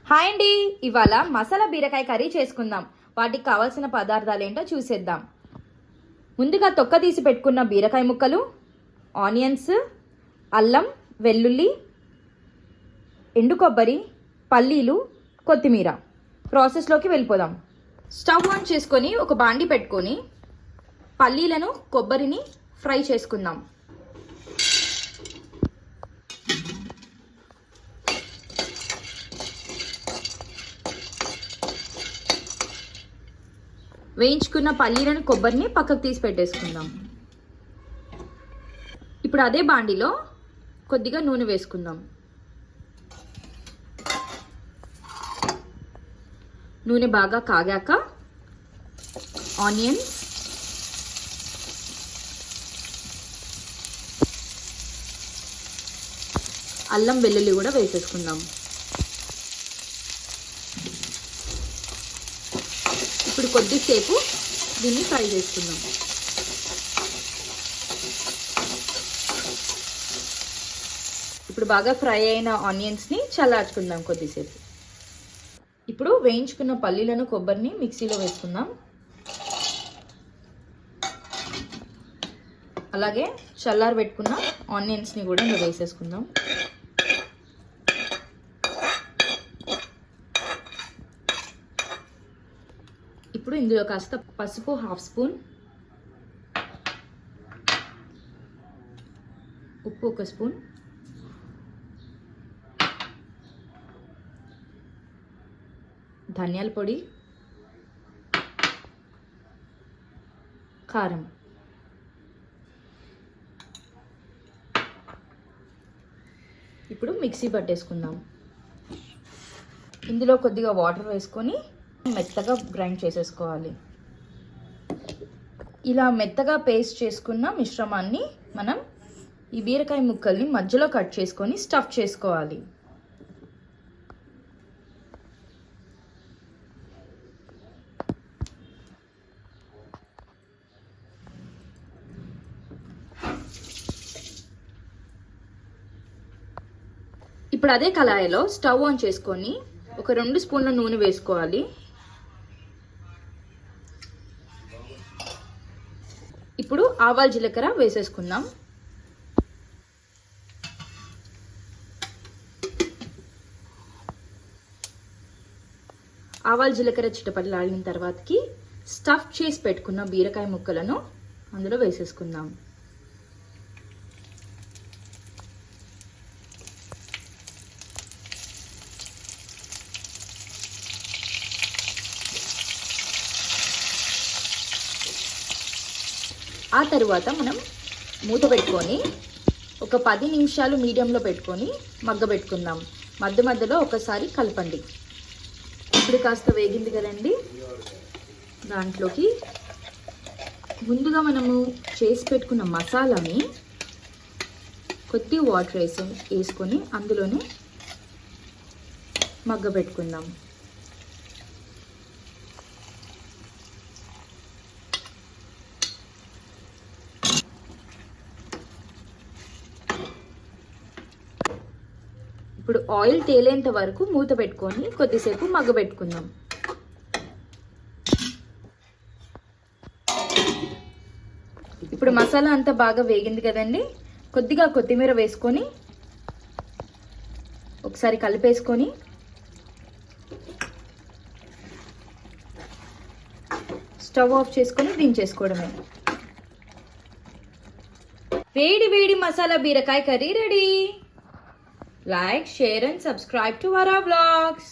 Hi అండి, ఇవాళ మసాలా బీరకాయ కర్రీ చేసుకుందాం. వాటికి కావాల్సిన పదార్థాలు ఏంటో చూసేద్దాం. ముందుగా తొక్క తీసి పెట్టుకున్న బీరకాయ ముక్కలు, ఆనియన్స్, అల్లం వెల్లుల్లి, ఎండు కొబ్బరి, పల్లీలు, కొత్తిమీర. ప్రాసెస్లోకి వెళ్ళిపోదాం. స్టవ్ ఆన్ చేసుకొని ఒక బాండి పెట్టుకొని పల్లీలను కొబ్బరిని ఫ్రై చేసుకుందాం. వేయించుకున్న పల్లీలను కొబ్బరిని పక్కకు తీసి పెట్టేసుకుందాం. ఇప్పుడు అదే బాండిలో కొద్దిగా నూనె వేసుకుందాం. నూనె బాగా కాగాక ఆనియన్స్, అల్లం వెల్లుల్లి కూడా వేసేసుకుందాం. ఇప్పుడు కొద్దిసేపు దీన్ని ఫ్రై చేసుకుందాం. ఇప్పుడు బాగా ఫ్రై అయిన ఆనియన్స్ని చల్లార్చుకుందాం కొద్దిసేపు. ఇప్పుడు వేయించుకున్న పల్లీలను కొబ్బరిని మిక్సీలో వేసుకుందాం. అలాగే చల్లారబెట్టుకున్న ఆనియన్స్ని కూడా ఇందులో వేసేసుకుందాం. ఇప్పుడు ఇందులో కాస్త పసుపు, 1/2 స్పూన్, ఉప్పు 1 స్పూన్, ధనియాల పొడి, కారం. ఇప్పుడు మిక్సీ పట్టేసుకుందాం. ఇందులో కొద్దిగా వాటర్ వేసుకొని మెత్తగా గ్రైండ్ చేసేసుకోవాలి. ఇలా మెత్తగా పేస్ట్ చేసుకున్న మిశ్రమాన్ని మనం ఈ బీరకాయ ముక్కల్ని మధ్యలో కట్ చేసుకొని స్టఫ్ చేసుకోవాలి. ఇప్పుడు అదే కళాయిలో స్టవ్ ఆన్ చేసుకొని ఒక 2 స్పూన్ల నూనె వేసుకోవాలి. ఇప్పుడు ఆవాలు, జీలకర్ర వేసేసుకుందాం. ఆవాలు, జీలకర్ర చిటపటలాడిన తర్వాతకి స్టఫ్ చేసి పెట్టుకున్న బీరకాయ ముక్కలను అందులో వేసేసుకుందాం. ఆ తరువాత మనం మూత పెట్టుకొని ఒక 10 నిమిషాలు మీడియంలో పెట్టుకొని మగ్గబెట్టుకుందాం. మధ్య మధ్యలో ఒకసారి కలపండి. ఇప్పుడు కాస్త వేగింది కదండి, దాంట్లోకి ముందుగా మనము చేసి పెట్టుకున్న మసాలాని కొద్ది వాటర్ వేసుకొని అందులోనే మగ్గబెట్టుకుందాం. ఇప్పుడు ఆయిల్ తేలేంత వరకు మూత పెట్టుకొని కొద్దిసేపు మగ్గబెట్టుకుందాం. ఇప్పుడు మసాలా అంతా బాగా వేగింది కదండి, కొద్దిగా కొత్తిమీర వేసుకొని ఒకసారి కలిపేసుకొని స్టవ్ ఆఫ్ చేసుకొని దించేసుకోవడమే. వేడి వేడి మసాలా బీరకాయ curry ready. Like, share and subscribe to Vara Vlogs.